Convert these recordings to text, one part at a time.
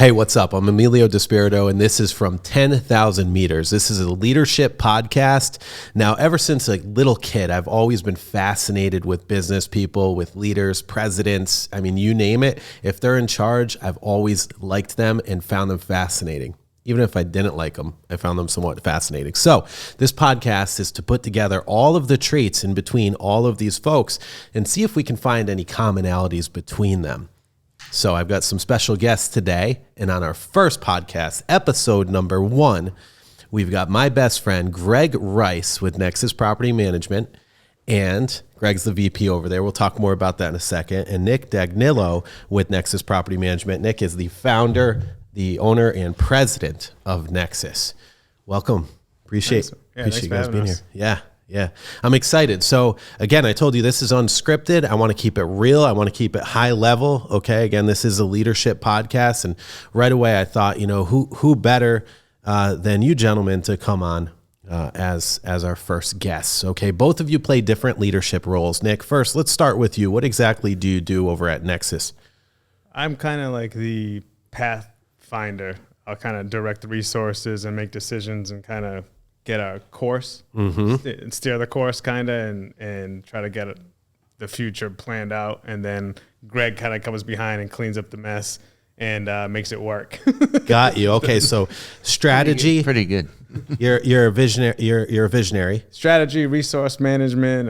Hey, what's up? I'm Emilio Despirito, and this is from 10,000 Meters. This is a leadership podcast. Now, ever since a little kid, I've always been fascinated with business people, with leaders, presidents. I mean, you name it. If they're in charge, I've always liked them and found them fascinating. Even if I didn't like them, I found them somewhat fascinating. So this podcast is to put together all of the traits in between all of these folks and see if we can find any commonalities between them. So I've got some special guests today, and on our first podcast, episode number 1, we've got my best friend, Greg Rice with Nexus Property Management, and Greg's the VP over there. We'll talk more about that in a second. And Nick Dagnillo with Nexus Property Management. Nick is the founder, the owner, and president of Nexus. Welcome. Appreciate you guys being here. Yeah. I'm excited. So again, I told you this is unscripted. I want to keep it real. I want to keep it high level. Okay. Again, this is a leadership podcast. And right away I thought, who better than you gentlemen to come on as our first guests. Okay. Both of you play different leadership roles. Nick, first, let's start with you. What exactly do you do over at Nexus? I'm kind of like the pathfinder. I'll kind of direct the resources and make decisions and kind of get a course, steer the course kind of, and try to get the future planned out. And then Greg kind of comes behind and cleans up the mess and makes it work. Got you. Okay, so strategy. Pretty good. You're a visionary. You're a visionary. Strategy, resource management.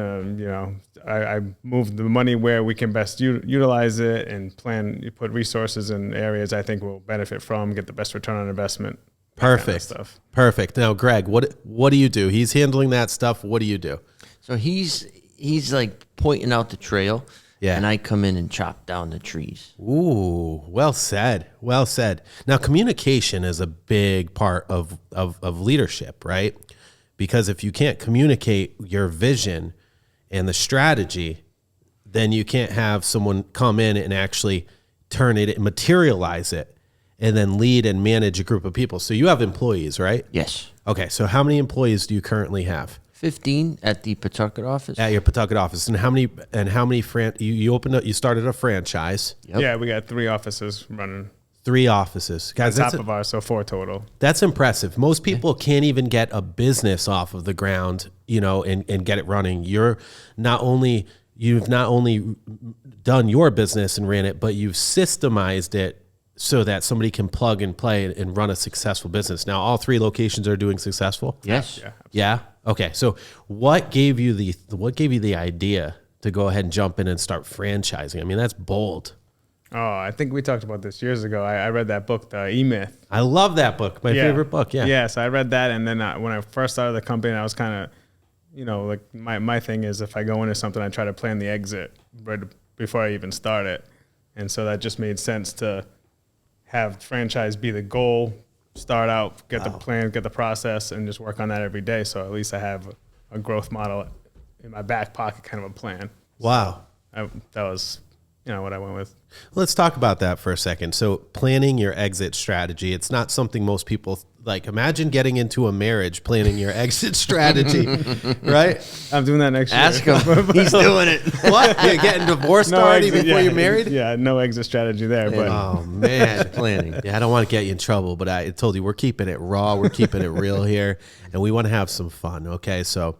I move the money where we can best utilize it and plan. You put resources in areas I think will benefit from, get the best return on investment. Perfect. Kind of stuff. Perfect. Now, Greg, what do you do? He's handling that stuff. What do you do? So he's like pointing out the trail, and I come in and chop down the trees. Ooh, well said. Well said. Now, communication is a big part of leadership, right? Because if you can't communicate your vision and the strategy, then you can't have someone come in and actually turn it, materialize it, and then lead and manage a group of people. So you have employees, right? Yes. Okay, so how many employees do you currently have? 15 at the Pawtucket office. At your Pawtucket office. And how many you started a franchise? Yep. Yeah, we got 3 offices running. 3 offices. Guys, on top of ours, so 4 total. That's impressive. Most people can't even get a business off of the ground, and get it running. You've not only done your business and ran it, but you've systemized it so that somebody can plug and play and run a successful business. Now, all 3 locations are doing successful? Yes. Yeah? Okay. So what gave you the idea to go ahead and jump in and start franchising? I mean, that's bold. Oh, I think we talked about this years ago. I read that book, The E-Myth. I love that book. My favorite book. Yeah. Yeah. So I read that. And then when I first started the company, I was kind of, like my thing is if I go into something, I try to plan the exit right before I even start it. And so that just made sense to have franchise be the goal, start out, get the plan, get the process, and just work on that every day. So at least I have a growth model in my back pocket, kind of a plan. Wow. So that was, what I went with. Let's talk about that for a second. So planning your exit strategy, it's not something most people like. Imagine getting into a marriage, planning your exit strategy, right? I'm doing that next year. Ask him. He's doing it. What? You're getting divorced already before you're married? Yeah, no exit strategy there. But Oh, man. Planning. Yeah, I don't want to get you in trouble, but I told you we're keeping it raw. We're keeping it real here, and we want to have some fun, okay? So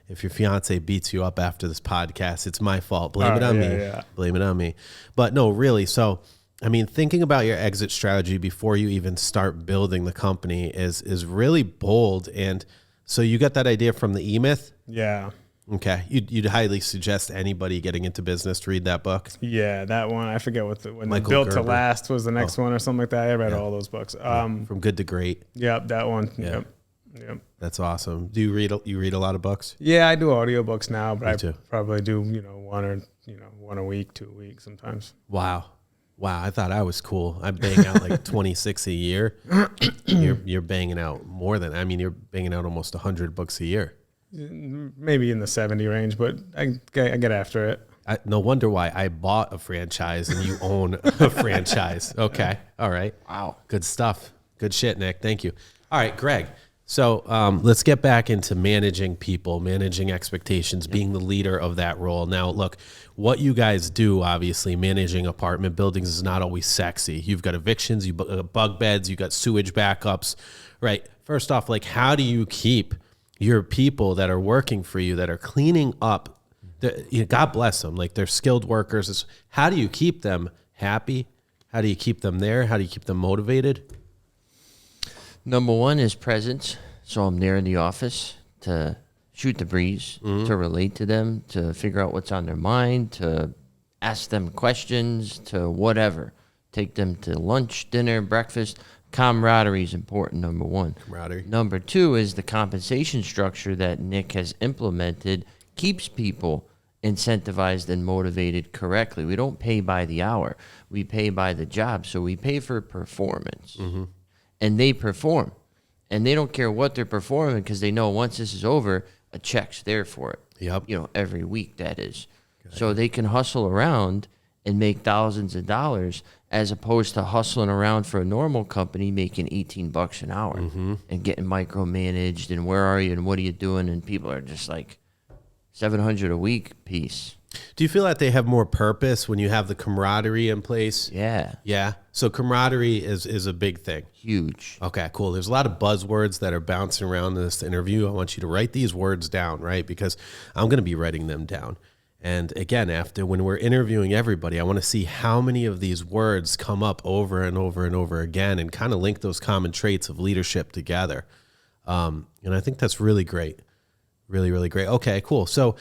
if your fiance beats you up after this podcast, it's my fault. Blame it on me. Yeah. Blame it on me. But no, really. So, I mean, thinking about your exit strategy before you even start building the company is really bold. And so you got that idea from the E-Myth? Yeah. Okay. You'd highly suggest anybody getting into business to read that book? Yeah, that one. I forget when Michael Built Gerber. to Last was the next one or something like that. I read all those books. From Good to Great. Yep, that one. Yeah. Yep. That's awesome. Do you read a lot of books? Yeah, I do audiobooks now, but too. I probably do, one a week, 2 a week sometimes. Wow. I thought I was cool. I bang out like 26 a year. You're banging out more than, you're banging out almost 100 books a year. Maybe in the 70 range, but I get after it. No wonder why I bought a franchise and you own a franchise. Okay. All right. Wow. Good stuff. Good shit, Nick. Thank you. All right, Greg. So let's get back into managing people, managing expectations, being the leader of that role. Now, look, what you guys do, obviously, managing apartment buildings is not always sexy. You've got evictions, you bug beds, you got sewage backups, right? First off, like, how do you keep your people that are working for you, that are cleaning up? God bless them, like they're skilled workers. How do you keep them happy? How do you keep them there? How do you keep them motivated? Number one is presence. So I'm there in the office to shoot the breeze, to relate to them, to figure out what's on their mind, to ask them questions, to whatever. Take them to lunch, dinner, breakfast. Camaraderie is important, number one. Camaraderie. Number two is the compensation structure that Nick has implemented keeps people incentivized and motivated correctly. We don't pay by the hour. We pay by the job. So we pay for performance. And they perform. And they don't care what they're performing because they know once this is over, a check's there for it. Yep. You know, every week that is. So they can hustle around and make thousands of dollars as opposed to hustling around for a normal company making $18 an hour and getting micromanaged and where are you and what are you doing? And people are just like $700 a week piece. Do you feel that they have more purpose when you have the camaraderie in place? Yeah. Yeah. So camaraderie is a big thing. Huge. Okay, cool. There's a lot of buzzwords that are bouncing around in this interview. I want you to write these words down, right? Because I'm going to be writing them down. And again, when we're interviewing everybody, I want to see how many of these words come up over and over and over again and kind of link those common traits of leadership together. And I think that's really great. Really, really great. Okay, cool. So,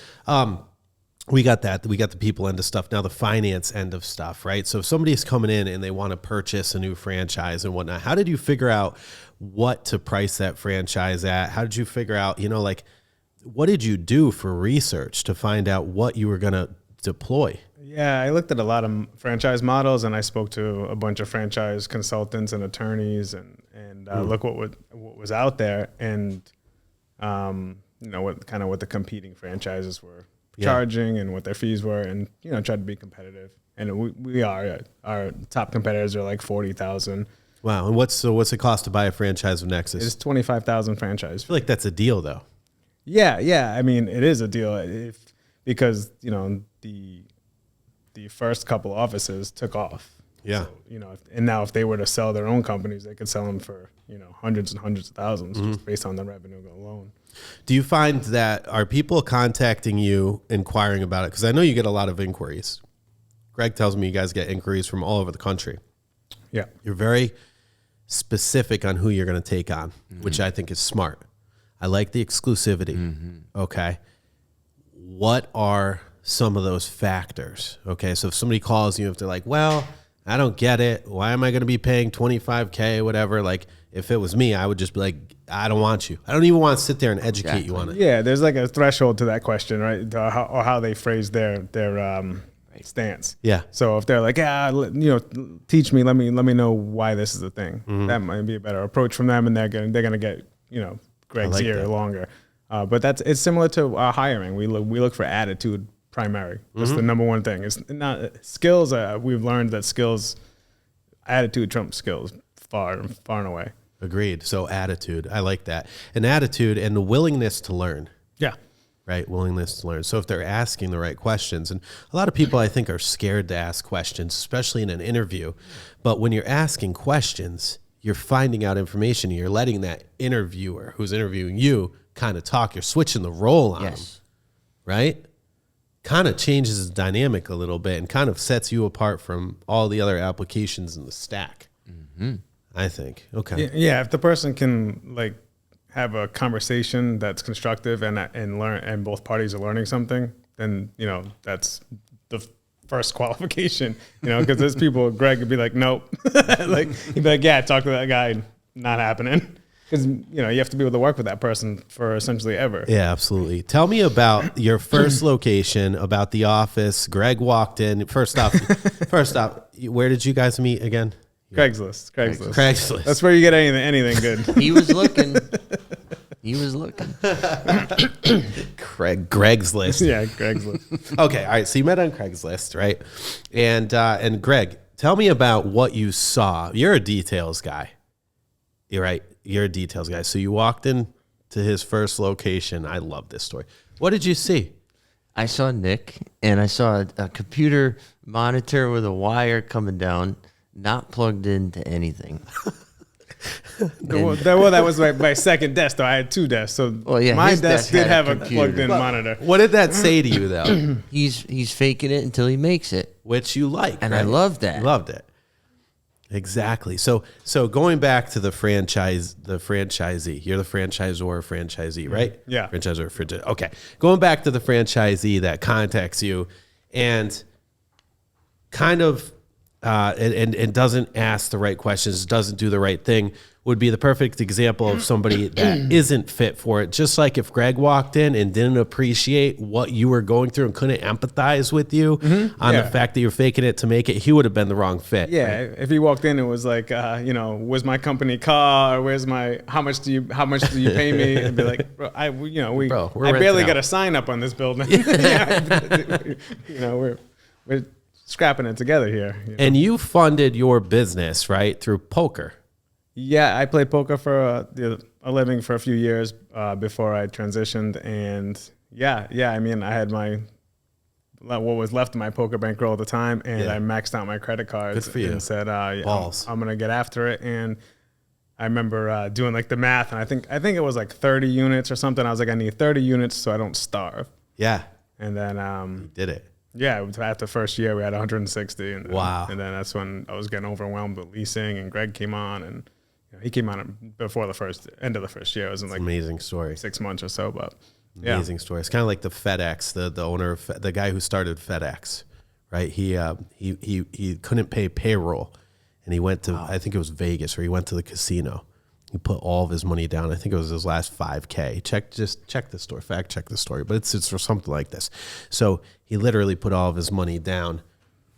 we got that. We got the people end of stuff. Now the finance end of stuff, right? So if somebody's coming in and they want to purchase a new franchise and whatnot, how did you figure out what to price that franchise at? How did you figure out, like, what did you do for research to find out what you were going to deploy? Yeah, I looked at a lot of franchise models and I spoke to a bunch of franchise consultants and attorneys and look what was out there and, what the competing franchises were charging and what their fees were and, tried to be competitive. And we are. Our top competitors are like 40,000. Wow. And what's the cost to buy a franchise of Nexus? It's 25,000 franchise. I feel like that's a deal though. Yeah. I mean, it is a deal because, the first couple offices took off. Yeah. So, and now if they were to sell their own companies, they could sell them for, hundreds and hundreds of thousands just based on the revenue alone. Do you find that are people contacting you inquiring about it? Because I know you get a lot of inquiries. Greg tells me you guys get inquiries from all over the country. Yeah. You're very specific on who you're going to take on, which I think is smart. I like the exclusivity. Okay. What are some of those factors? Okay. So if somebody calls you, if they're like, well, I don't get it. Why am I going to be paying $25K, whatever? Like, if it was me, I would just be like, I don't want you. I don't even want to sit there and educate you on it. Yeah, there's like a threshold to that question, right? Or how they phrase their stance. Yeah. So if they're like, teach me, let me know why this is a thing. That might be a better approach from them, and they're gonna get Greg's ear longer. But it's similar to hiring. We look for attitude primary. That's the number one thing. It's not skills. We've learned that attitude trumps skills far and away. Agreed. So attitude, I like that. An attitude and the willingness to learn. Yeah. Right. Willingness to learn. So if they're asking the right questions, and a lot of people I think are scared to ask questions, especially in an interview. But when you're asking questions, you're finding out information. You're letting that interviewer who's interviewing you kind of talk. You're switching the role on them. Right. Kind of changes the dynamic a little bit and kind of sets you apart from all the other applications in the stack. I think. Okay. Yeah. If the person can have a conversation that's constructive and learn, and both parties are learning something, then that's the first qualification. Because there's people. Greg would be like, nope. He'd be like, yeah, talk to that guy. Not happening. Because you have to be able to work with that person for essentially ever. Yeah, absolutely. Tell me about your first location, about the office. Greg walked in. First off, where did you guys meet again? Craigslist. That's where you get anything good. He was looking. Craigslist. Yeah, Craigslist. Okay, all right. So you met on Craigslist, right? And Greg, tell me about what you saw. You're a details guy. You're right. You're a details guy. So you walked in to his first location. I love this story. What did you see? I saw Nick, and I saw a computer monitor with a wire coming down, not plugged into anything. That was my second desk, though. I had 2 desks. So my his desk desk did had have a a computer. plugged-in monitor. What did that say to you, though? He's faking it until he makes it, Which you like, and right? I love that. You loved it. Exactly. So going back to the franchisee, you're the franchisor or franchisee, right? Yeah. Franchisor or franchisee. Okay. Going back to the franchisee that contacts you and kind of and doesn't ask the right questions, doesn't do the right thing, would be the perfect example of somebody that isn't fit for it. Just like if Greg walked in and didn't appreciate what you were going through and couldn't empathize with you on the fact that you're faking it to make it, he would have been the wrong fit. Yeah, if he walked in and was like, where's my company car? Or where's how much do you pay me? It'd be like, bro, I we're barely renting got out. a sign up on this building. We're scrapping it together here. you know? And you funded your business, right, through poker. Yeah, I played poker for a living for a few years before I transitioned, and I mean, I had what was left of my poker bankroll at the time, and Yeah. I maxed out my credit cards Good for you. and said, Balls. I'm gonna get after it." And I remember doing like the math, and I think it was like 30 units or something. I was like, I need 30 units so I don't starve. Yeah, And then did it. yeah, after the first year we had 160, and then, Wow. And then that's when I was getting overwhelmed with leasing, and Greg came on, and he came on before the end of the first year. It was in like Amazing story. 6 months or so, but yeah. Amazing story. It's kind of like the FedEx, the owner of the guy who started FedEx, right? He couldn't pay payroll, and he went to I think it was Vegas, or he went to the casino. He put all of his money down. I think it was his last 5K. Check the story, fact check the story, but it's for something like this. So he literally put all of his money down,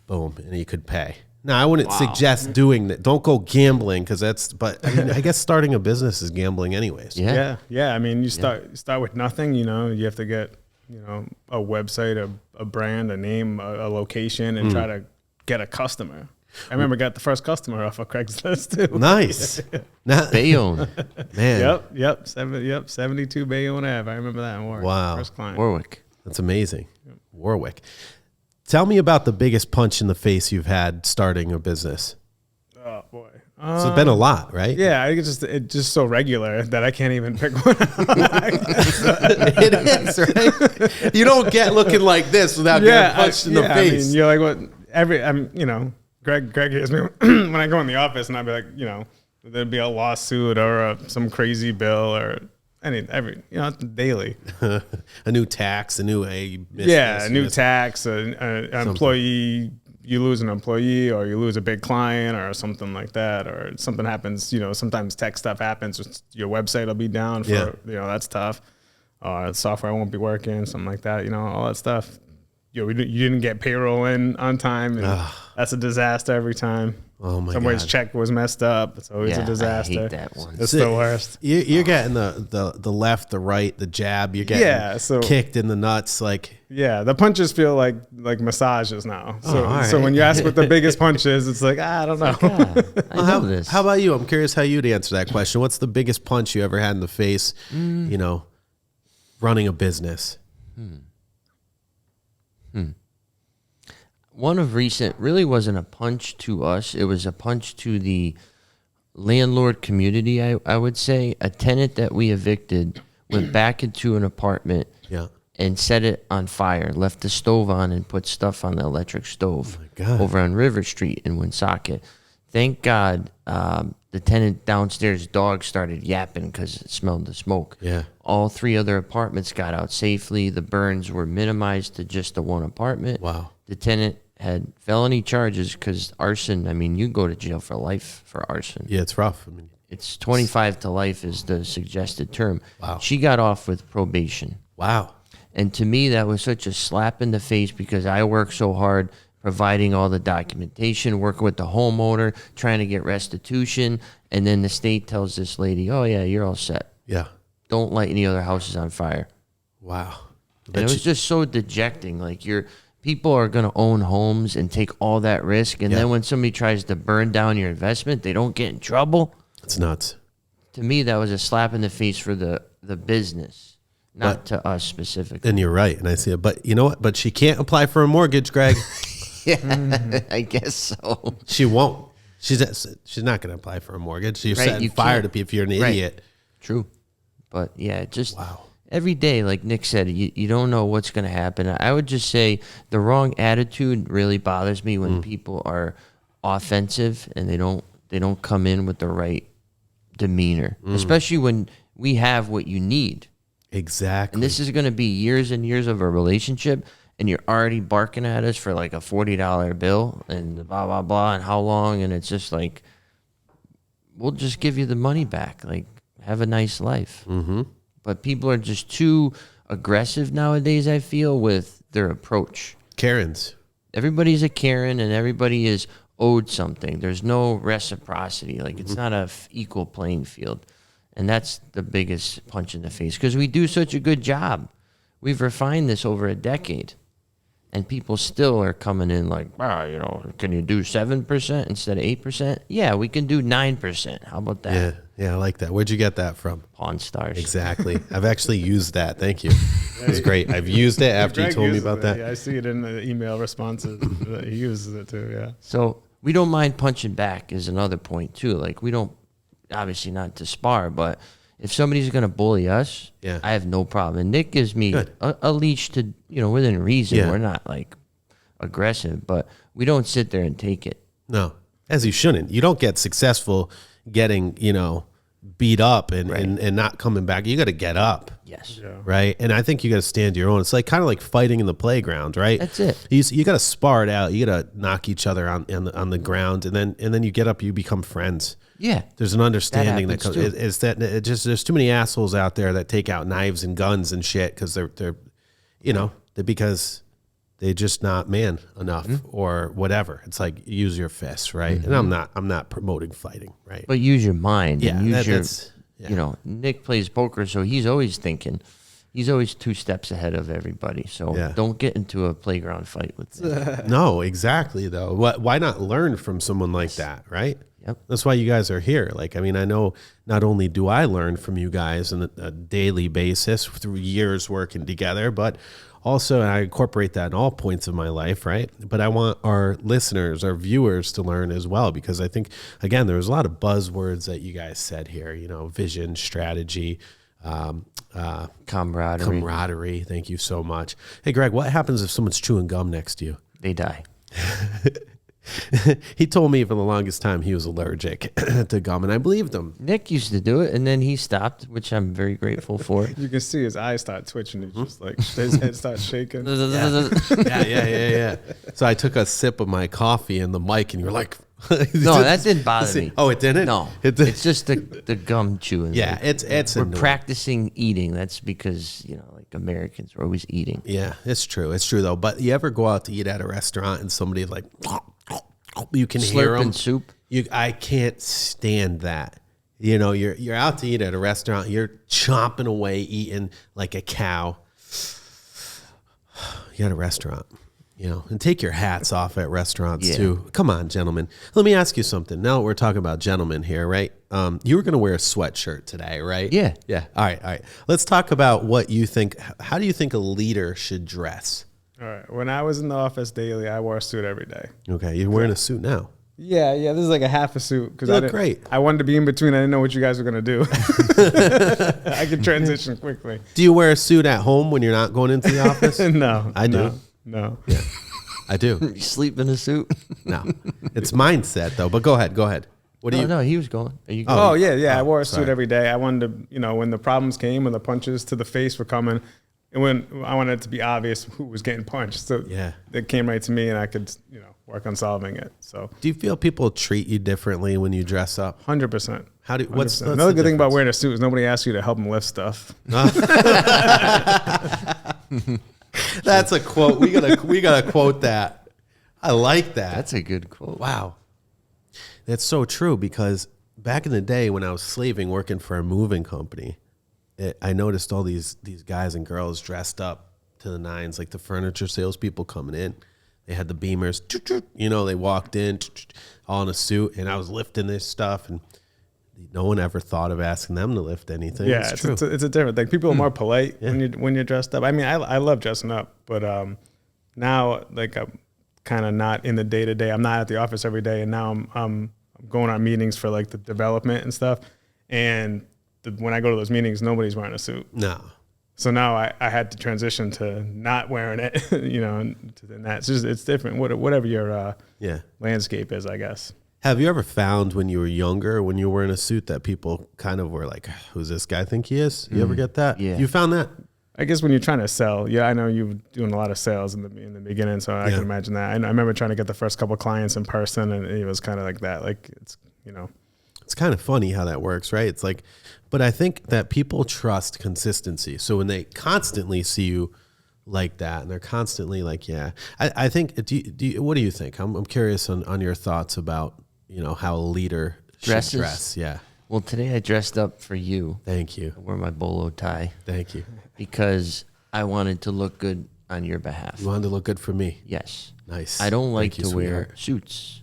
boom, and he could pay. Now, I wouldn't suggest doing that. Don't go gambling but I mean, I guess starting a business is gambling anyways. Yeah. Yeah. I mean, you start with nothing. You have to get a website, a brand, a name, a location, and try to get a customer. I remember got the first customer off of Craigslist too. Nice. Now- Bayonne, man, Yep. 72 Bayonne Ave. I remember that. Warwick. Wow. First client. Warwick. that's amazing. Warwick. Tell me about the biggest punch in the face you've had starting a business. Oh boy. So it's been a lot, right? Yeah, it's just so regular that I can't even pick one out. It is, right? You don't get looking like this without getting punched in the face. I mean, you're like what? Greg hears me when I go in the office, and I'd be like, there'd be a lawsuit or some crazy bill or daily. A new tax, a new A new tax, an employee. You lose an employee, or you lose a big client, or something like that, or something happens. Sometimes tech stuff happens. Your website will be down for that's tough. Software won't be working, something like that. All that stuff. You didn't get payroll in on time, and that's a disaster every time. Oh my Somebody's God. check was messed up. It's always a disaster. I hate that one. It's the worst. You're getting the left, the right, the jab. You're getting kicked in the nuts. Like, Yeah, the punches feel like massages now. So, all right. so when you ask what the biggest punch is, it's like, I don't know. I know this. how about you? I'm curious how you'd answer that question. What's the biggest punch you ever had in the face? Running a business. One of recent really wasn't a punch to us. It was a punch to the landlord community, I would say. A tenant that we evicted went back into an apartment Yeah. and set it on fire, left the stove on and put stuff on the electric stove God. over on River Street in Woonsocket. Thank God the tenant downstairs dog started yapping because it smelled the smoke. Yeah. All 3 other apartments got out safely. The burns were minimized to just the one apartment. Wow. The tenant had felony charges because arson, I mean, you go to jail for life for arson. Yeah, it's rough. I mean, It's 25 to life is the suggested term. Wow. She got off with probation. wow. And to me, that was such a slap in the face because I worked so hard providing all the documentation, working with the homeowner, trying to get restitution. And then the state tells this lady, oh, yeah, you're all set. Yeah. Don't light any other houses on fire. Wow. And it was just so dejecting. Like, people are going to own homes and take all that risk. And Yeah. then when somebody tries to burn down your investment, they don't get in trouble. It's nuts. to me, that was a slap in the face for the business, not But- to us specifically. And you're right, and I see it. But you know what? But she can't apply for a mortgage, Greg. Yeah, I guess so. She won't. She's not going to apply for a mortgage. You're Right, setting you fire can't. to people if you're an Right. idiot. True. But yeah, just Wow. every day, like Nick said, you don't know what's going to happen. I would just say the wrong attitude really bothers me when people are offensive and they don't come in with the right demeanor, especially when we have what you need. Exactly. And this is going to be years and years of a relationship, and you're already barking at us for like a $40 bill and blah, blah, blah, and how long. And it's just like, we'll just give you the money back. Like, have a nice life. Mm-hmm. But people are just too aggressive nowadays, I feel, with their approach. Karens. Everybody's a Karen, and everybody is owed something. There's no reciprocity. Like, it's not a equal playing field. And that's the biggest punch in the face because we do such a good job. We've refined this over a decade. And people still are coming in like, can you do 7% instead of 8%? Yeah, we can do 9%. How about that? Yeah. Yeah, I like that. Where'd you get that from? Pawn Stars. Exactly. I've actually used that. Thank you. It's great. I've used it after you Greg told me uses about it. that. Yeah, I see it in the email responses. He uses it too. Yeah. So we don't mind punching back is another point too. Like we don't, obviously not to spar, but if somebody's going to bully us, Yeah. I have no problem. And Nick gives me Good. a leash to, within reason. Yeah. We're not like aggressive, but we don't sit there and take it. No, as you shouldn't. You don't get successful getting, beat up and, Right. and not coming back. You got to get up. Yes. Yeah. Right. And I think you got to stand your own. It's like kind of like fighting in the playground, right? That's it. You got to spar it out. You got to knock each other on the ground, and then you get up. You become friends. Yeah. There's an understanding that happens comes. too. Is that it just there's too many assholes out there that take out knives and guns and shit because they're because they're just not man enough or whatever. It's like use your fists, right? And I'm not promoting fighting, right? But use your mind Yeah, and use that- your, that's- yeah. Nick plays poker, so he's always thinking. He's always 2 steps ahead of everybody. So Yeah. don't get into a playground fight with him. No, exactly though. Why not learn from someone like that, right? Yep. That's why you guys are here. Like, I mean, I know not only do I learn from you guys on a daily basis through years working together, but also I incorporate that in all points of my life, right? But I want our listeners, our viewers to learn as well, because I think, again, there was a lot of buzzwords that you guys said here, vision, strategy, camaraderie. Thank you so much. Hey, Greg, what happens if someone's chewing gum next to you? They die. He told me for the longest time he was allergic to gum, and I believed him. Nick used to do it, and then he stopped, which I'm very grateful for. You can see his eyes start twitching. He's just like his head starts shaking. Yeah. So I took a sip of my coffee in the mic, and you were like, No, that didn't bother me. Oh, it didn't? No, It it's just the gum chewing. yeah, Like, it's we're annoying. practicing eating. That's because like Americans are always eating. Yeah, it's true. It's true though. But you ever go out to eat at a restaurant and somebody like you can hear Slurping them? soup. I can't stand that. You're out to eat at a restaurant. You're chomping away, eating like a cow. You're at a restaurant, and take your hats off at restaurants Yeah. too. Come on, gentlemen. Let me ask you something. Now that we're talking about gentlemen here, right? You were going to wear a sweatshirt today, right? Yeah. Yeah. All right. Let's talk about what you think. How do you think a leader should dress? All right. When I was in the office daily, I wore a suit every day. Okay, you're wearing a suit now. Yeah. This is like a half a suit because You I look didn't- great. I wanted to be in between. I didn't know what you guys were gonna do. I could transition quickly. Do you wear a suit at home when you're not going into the office? No, I do. No. Yeah, I do. You sleep in a suit? No, it's mindset though. But go ahead. What do you? No, he was going. Are you Oh going? yeah. I wore a suit sorry. every day. I wanted to, when the problems came, when the punches to the face were coming, and when I wanted it to be obvious who was getting punched, so Yeah. it came right to me, and I could, work on solving it. So Do you feel people treat you differently when you dress up? 100%. How do? What's Another the good thing about difference? wearing a suit is nobody asks you to help them lift stuff. That's a quote. We gotta quote that. I like that. That's a good quote. Wow. That's so true because back in the day when I was slaving working for a moving company, I noticed all these guys and girls dressed up to the nines, like the furniture salespeople coming in. They had the Beamers, they walked in all in a suit, and I was lifting this stuff, and no one ever thought of asking them to lift anything. Yeah, it's true. it's a different thing. People are more polite when you're dressed up. I mean, I love dressing up, but now like I'm kind of not in the day to day. I'm not at the office every day, and now I'm going on meetings for like the development and stuff. And when I go to those meetings, nobody's wearing a suit. No. So now I had to transition to not wearing it, you know, and that's just, it's different. Whatever your landscape is, I guess. Have you ever found when you were younger, when you were in a suit, that people kind of were like, who's this guy think he is? You ever get that? Yeah. You found that? I guess when you're trying to sell, I know you were doing a lot of sales in the beginning, so I can imagine that. I remember trying to get the first couple of clients in person, and it was kind of like that. Like, it's, you know. It's kind of funny how that works, right? It's like, but I think that people trust consistency. So when they constantly see you like that, and they're constantly like, I think, what do you think? I'm curious on your thoughts about, you know, how a leader should dress. Yeah. Well, today I dressed up for you. Thank you. I wore my bolo tie. Thank you. Because I wanted to look good on your behalf. You wanted to look good for me. Yes. Nice. I don't like Thank you, to wear sweetheart. suits.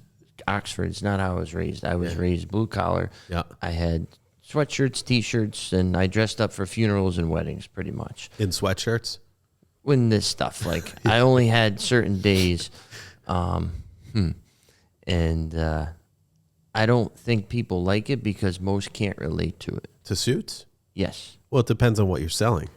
Oxford's not how I was raised. I was raised blue collar. Yeah. I had sweatshirts, T-shirts, and I dressed up for funerals and weddings pretty much. In sweatshirts? When this stuff, like I only had certain days. And I don't think people like it because most can't relate to it. To suits? Yes. Well, it depends on what you're selling.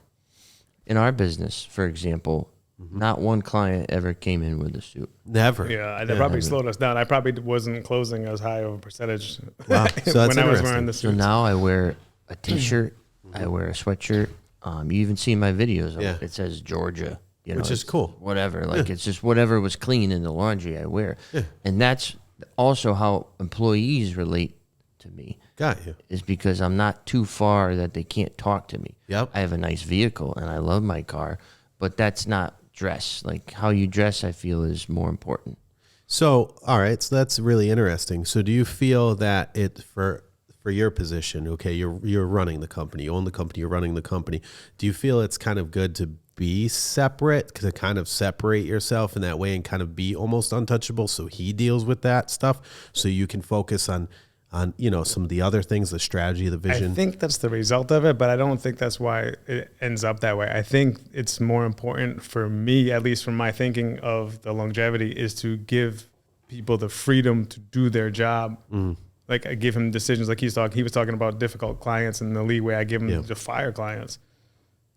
In our business, for example, not one client ever came in with a suit. Never. Yeah, that probably slowed us down. I probably wasn't closing as high of a percentage Wow. So that's when I was interesting. wearing the So suits. now I wear a T-shirt, I wear a sweatshirt. You even see my videos. Yeah. It says Georgia, you know, Which is it's cool. Whatever, like it's just whatever was clean in the laundry I wear, and that's also how employees relate to me. Got you. Is because I'm not too far that they can't talk to me. Yep. I have a nice vehicle and I love my car, but that's not dress. Like how you dress, I feel is more important. So, all right, so that's really interesting. So, do you feel that it for your position, okay, you're running the company, you own the company, you're running the company. Do you feel it's kind of good to be separate, to kind of separate yourself in that way and kind of be almost untouchable, so he deals with that stuff, so you can focus on you know, some of the other things, the strategy, the vision? I think that's the result of it, but I don't think that's why it ends up that way. I think it's more important for me, at least from my thinking of the longevity, is to give people the freedom to do their job. Like I give him decisions, like he was talking about difficult clients and the leeway I give him to fire clients,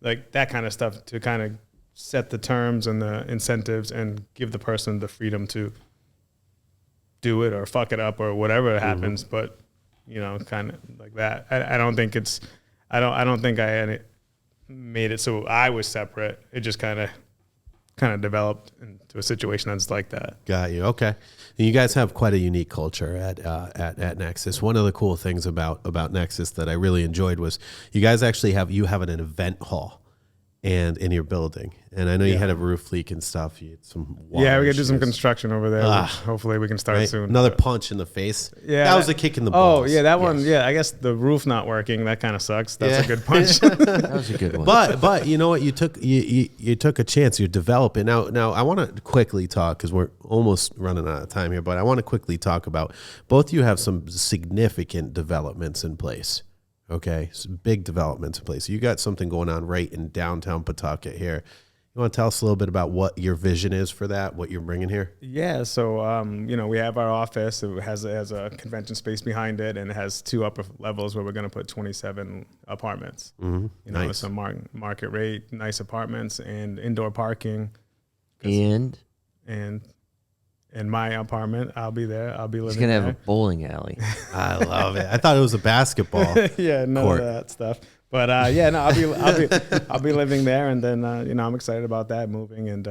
like that kind of stuff, to kind of set the terms and the incentives and give the person the freedom to do it or fuck it up or whatever happens, but you know, kind of like that. I don't think it's, I don't think I had it made it so I was separate. It just kind of developed into a situation that's like that. Got you. Okay. You guys have quite a unique culture at Nexus. One of the cool things about Nexus that I really enjoyed was you guys actually have an event hall and in your building. And I know you had a roof leak and stuff. You had some water Yeah, we got to do some issues. construction over there. Hopefully we can start Right? soon. Another punch in the face. Yeah, that was a kick in the Oh, balls. yeah, that one. Yeah, I guess the roof not working. That kind of sucks. That's a good punch. That was a good one. But you know what? You took a chance. You're developing now. I want to quickly talk because we're almost running out of time here. But I want to quickly talk about both. You have some significant developments in place. Okay, some big developments in place. You got something going on right in downtown Pawtucket here. You want to tell us a little bit about what your vision is for that? What you're bringing here? Yeah, so you know, we have our office. It has a convention space behind it, and it has 2 upper levels where we're going to put 27 apartments. You know, Nice. some market rate, nice apartments, and indoor parking. And In my apartment, I'll be there. I'll be living he's gonna have a there. bowling alley. I love it. I thought it was a basketball. Yeah, none court. of that stuff. But yeah, no, I'll be living there, and then you know, I'm excited about that, moving and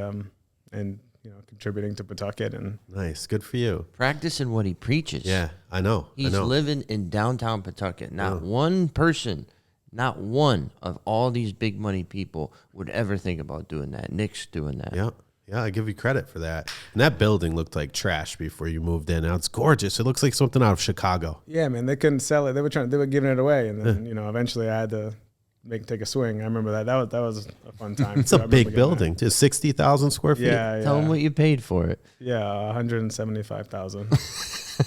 you know, contributing to Pawtucket. And Nice, good for you. Practicing what he preaches. Yeah, I know. He's living in downtown Pawtucket. Not one person, not one of all these big money people would ever think about doing that. Nick's doing that. Yeah, I give you credit for that. And that building looked like trash before you moved in. Now it's gorgeous. It looks like something out of Chicago. yeah, man, they couldn't sell it. They were giving it away, and then you know, eventually I had to take a swing. I remember that. That was a fun time. It's a big building. It's 60,000 square feet. Yeah, Tell him yeah, what you paid for it. yeah, 175,000.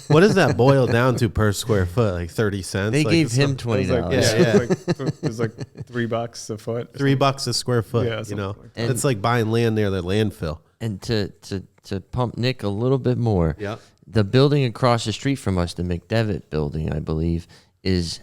What does that boil down to per square foot? Like 30 cents? They Like gave him It was like, $20. Yeah. it was like $3 a foot. $3 a square foot. Yeah, you something know, like that. it's like buying land near the landfill. And to pump Nick a little bit more, Yeah. the building across the street from us, the McDevitt building, I believe, is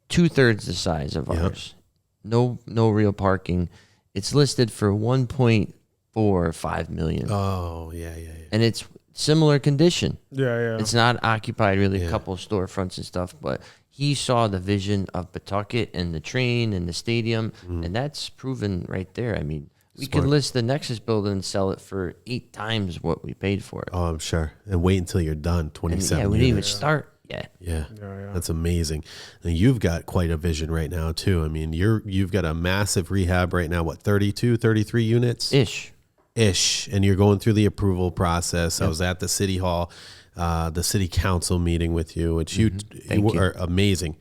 2/3 the size of Yep. ours. No real parking. It's listed for 1.45 million, Oh, yeah. and it's similar condition. Yeah. It's not occupied, really, Yeah. a couple of storefronts and stuff, but he saw the vision of Pawtucket and the train and the stadium, and that's proven right there. I mean, we could Smart. list the Nexus building and sell it for 8 times what we paid for it. Oh, I'm sure. And wait until you're done. And 27 yeah, we didn't even units. start yet. Yeah. Yeah. That's amazing. And you've got quite a vision right now too. I mean, you've got a massive rehab right now, what, 32, 33 units? Ish. And you're going through the approval process. I was at the city hall, the city council meeting with you, which you Thank you. are amazing.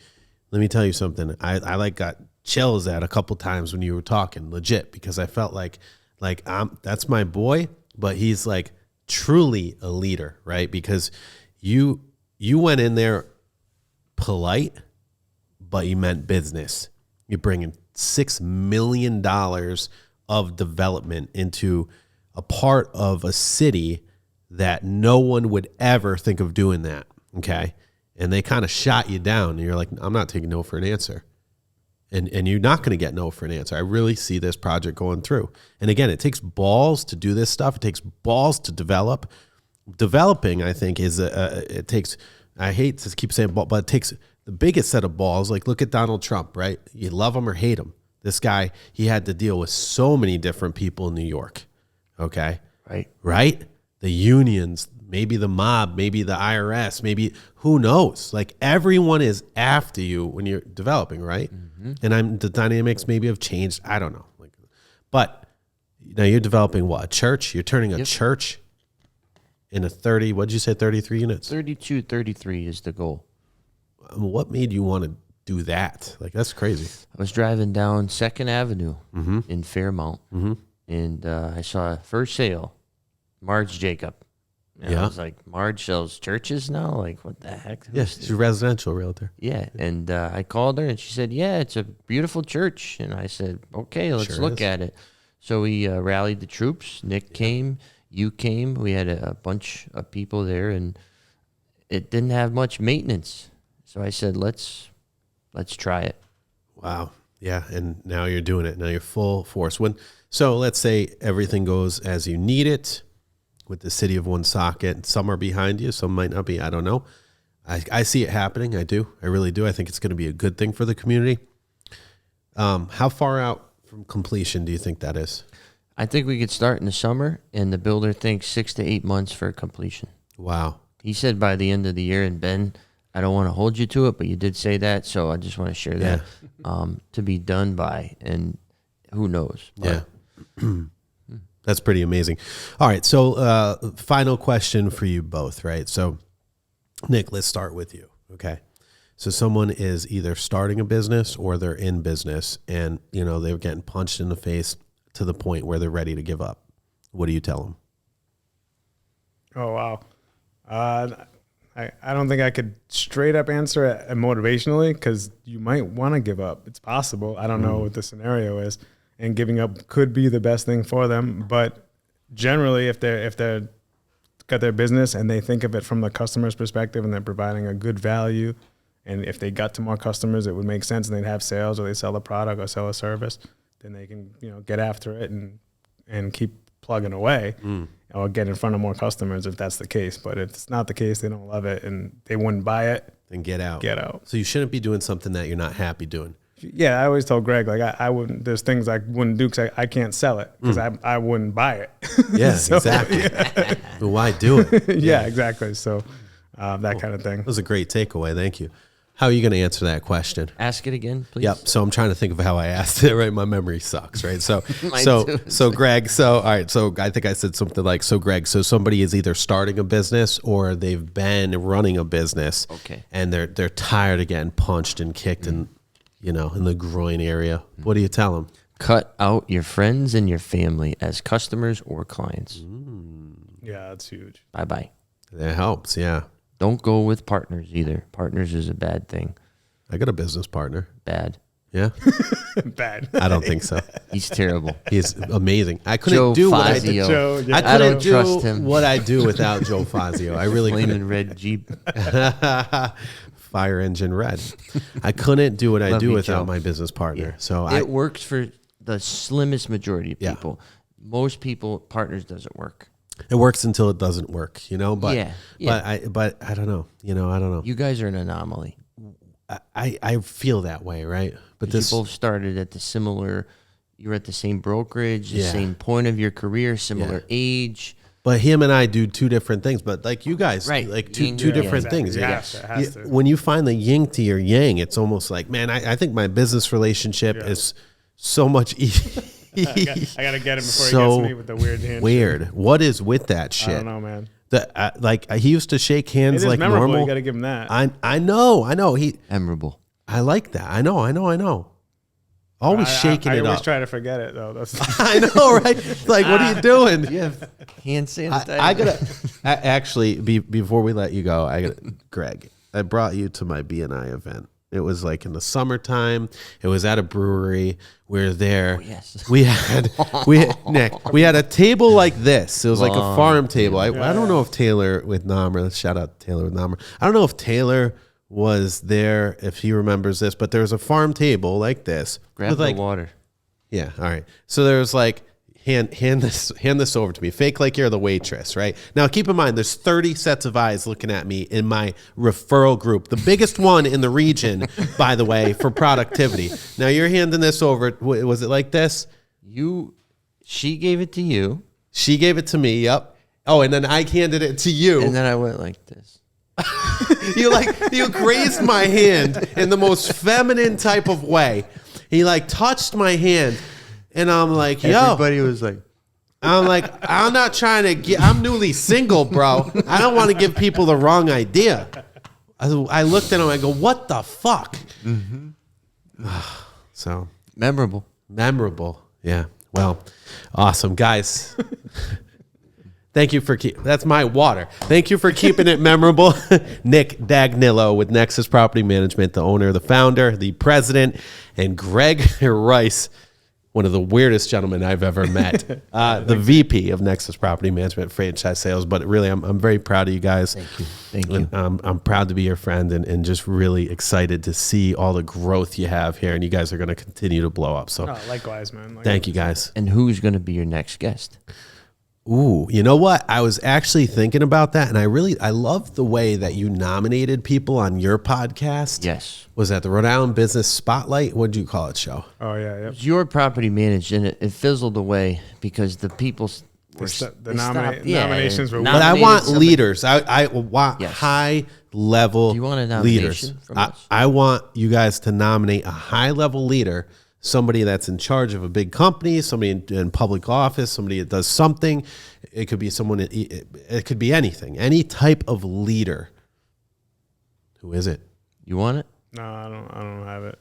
Let me tell you something. I like got chills at a couple times when you were talking, legit, because I felt like that's my boy, but he's like truly a leader, right? Because you went in there polite, but you meant business. You're bringing $6 million of development into a part of a city that no one would ever think of doing that. Okay. And they kind of shot you down and you're like, I'm not taking no for an answer. And you're not going to get no for an answer. I really see this project going through. And again, it takes balls to do this stuff. It takes balls to develop. Developing, I think, is it takes, I hate to keep saying ball, but it takes the biggest set of balls. Like look at Donald Trump, right? You love him or hate him. This guy, he had to deal with so many different people in New York. Okay. Right? The unions, maybe the mob, maybe the IRS, maybe who knows? Like everyone is after you when you're developing, right? And the dynamics maybe have changed. I don't know. But now you're developing what? A church? You're turning a church into 30, what'd you say, 33 units? 32, 33 is the goal. What made you want to do that? Like, that's crazy. I was driving down 2nd Avenue in Fairmount, and I saw a for sale, Marge Jacob. And I was like, Marge sells churches now? Like, what the heck? Yes, she's a residential realtor. Yeah, and I called her, and she said, yeah, it's a beautiful church. And I said, okay, let's Sure look is. at it. So we rallied the troops. Nick came. You came. We had a bunch of people there, and it didn't have much maintenance. So I said, let's try it. Wow. Yeah, and now you're doing it. Now you're full force. So let's say everything goes as you need it with the city of Woonsocket. Some are behind you, some might not be. I don't know. I see it happening. I do. I really do. I think it's going to be a good thing for the community. How far out from completion do you think that is? I think we could start in the summer, and the builder thinks 6 to 8 months for completion. Wow. He said by the end of the year, and Ben, I don't want to hold you to it, but you did say that, so I just want to share that to be done by, and who knows? Yeah. That's pretty amazing. All right. So final question for you both, right? So Nick, let's start with you. Okay. So someone is either starting a business or they're in business and, they're getting punched in the face to the point where they're ready to give up. What do you tell them? Oh, wow. I don't think I could straight up answer it motivationally because you might want to give up. It's possible. I don't know what the scenario is. And giving up could be the best thing for them. But generally, if they're got their business and they think of it from the customer's perspective and they're providing a good value, and if they got to more customers, it would make sense and they'd have sales or they sell a product or sell a service, then they can get after it and keep plugging away or get in front of more customers if that's the case. But if it's not the case, they don't love it and they wouldn't buy it, Then get out. get out. So you shouldn't be doing something that you're not happy doing. Yeah, I always told Greg, like, I wouldn't, there's things I wouldn't do because I can't sell it because I wouldn't buy it. Yeah, So, exactly. But why do it? yeah, exactly. So that kind of thing. That was a great takeaway. Thank you. How are you going to answer that question? Ask it again, please. Yep. So I'm trying to think of how I asked it. Right, my memory sucks. Right. So Mine too. so Greg. So all right. So I think I said something like, so Greg. So somebody is either starting a business or they've been running a business. Okay. And they're tired of getting punched and kicked in the groin area. What do you tell them? Cut out your friends and your family as customers or clients. Yeah, that's huge. Bye-bye. That helps. Yeah. Don't go with partners either. Partners is a bad thing. I got a business partner. Bad. Yeah, Bad. I don't think so. He's terrible. He's amazing. I couldn't Joe do what I did. Fazio. Joe, yeah. I I couldn't don't do trust him. what I do without Joe Fazio. I really couldn't. Flaming red Jeep. Fire engine red. I couldn't do what I Love do you, without Joe. my business partner. So It works for the slimmest majority of Yeah. people. Most people, partners doesn't work. it works until it doesn't work, you know. But Yeah. but I don't know. You know, I don't know. You guys are an anomaly. I feel that way, right? But You this both started at the similar. You're at the same brokerage, the Yeah. same point of your career, similar age. But him and I do two different things. But like you guys, Right. like two Yin two and yang. different Exactly. things. It Yeah. has to, it has to. When you find the yin to your yang, it's almost like, man, I think my business relationship is so much easier. I got to get him before So he gets me with the weird handshake. Weird. What is with that I shit? don't know, man. He used to shake It hands is like memorable. normal. You got to give him that. I know. Memorable. I like that. I know. Always shaking I it always up. try to forget it though. That's I know, right? Like, what are you doing? You have hand sanitizer. I gotta actually before we let you go. Greg, I brought you to my BNI event. It was like in the summertime. It was at a brewery. We were there. yes. We had Nick. We had a table like this. It was like a farm table. I don't know if Taylor with Namr. Shout out to Taylor with Namr. I don't know if Taylor was there, if he remembers this, but there was a farm table like this. Grab with the like, water. yeah, all right. So there was like hand this over to me. Fake like you're the waitress, right? Now keep in mind there's 30 sets of eyes looking at me in my referral group. The biggest one in the region, by the way, for productivity. Now you're handing this over. Was it like this? She gave it to you, She gave it to me, yep. Oh, and then I handed it to you. and then I went like this. You grazed my hand in the most feminine type of way. He like touched my hand, and I'm like, yo. Everybody was like, I'm like, I'm not trying to get, I'm newly single, bro. I don't want to give people the wrong idea. I looked at him, I go, what the fuck? So memorable. Yeah. Well, awesome. Guys, thank you for that's my water. Thank you for keeping it memorable. Nick Dagnillo with Nexus Property Management, the owner, the founder, the president, and Greg Rice, one of the weirdest gentlemen I've ever met, the VP of Nexus Property Management Franchise Sales. But really, I'm very proud of you guys. Thank you. And, I'm proud to be your friend and just really excited to see all the growth you have here. And you guys are going to continue to blow up. So oh, likewise, man. thank you guys. And who's going to be your next guest? Ooh, you know what? I was actually thinking about that, and I love the way that you nominated people on your podcast. Yes. Was that the Rhode Island Business Spotlight? What did you call it, show? Oh yeah, yep. Your property managed, and it fizzled away because the people were The they stopped- nominations were. But I nominated want somebody. leaders. I want Yes. high level Do you want a leaders. nomination from us? I want you guys to nominate a high level leader, somebody that's in charge of a big company, somebody in public office, somebody that does something. It could be someone. It could be anything. Any type of leader. Who is it? You want it? No, I don't have it.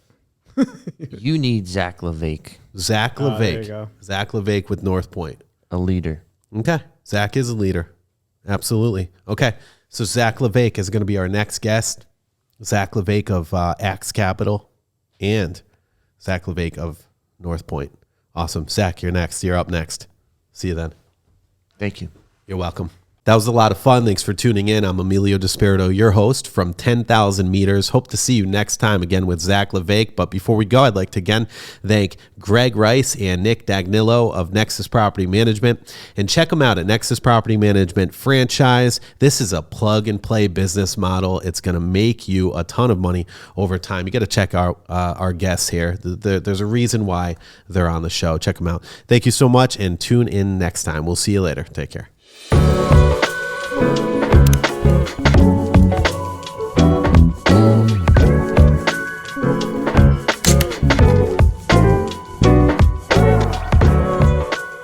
You need Zach LeVake, Zach there you LeVake. go. Zach LeVake with North Point. a leader. Okay. Zach is a leader. Absolutely. Okay. So Zach LeVake is going to be our next guest. Zach LeVake of Axe Capital and Zach LeVake of North Point. Awesome. Zach, you're next. You're up next. See you then. Thank you. You're welcome. That was a lot of fun. Thanks for tuning in. I'm Emilio Despirito, your host from 10,000 Meters. Hope to see you next time again with Zach LeVake. But before we go, I'd like to again thank Greg Rice and Nick Dagnillo of Nexus Property Management. And check them out at Nexus Property Management Franchise. This is a plug and play business model. It's going to make you a ton of money over time. You got to check out our guests here. There's a reason why they're on the show. Check them out. Thank you so much and tune in next time. We'll see you later. Take care.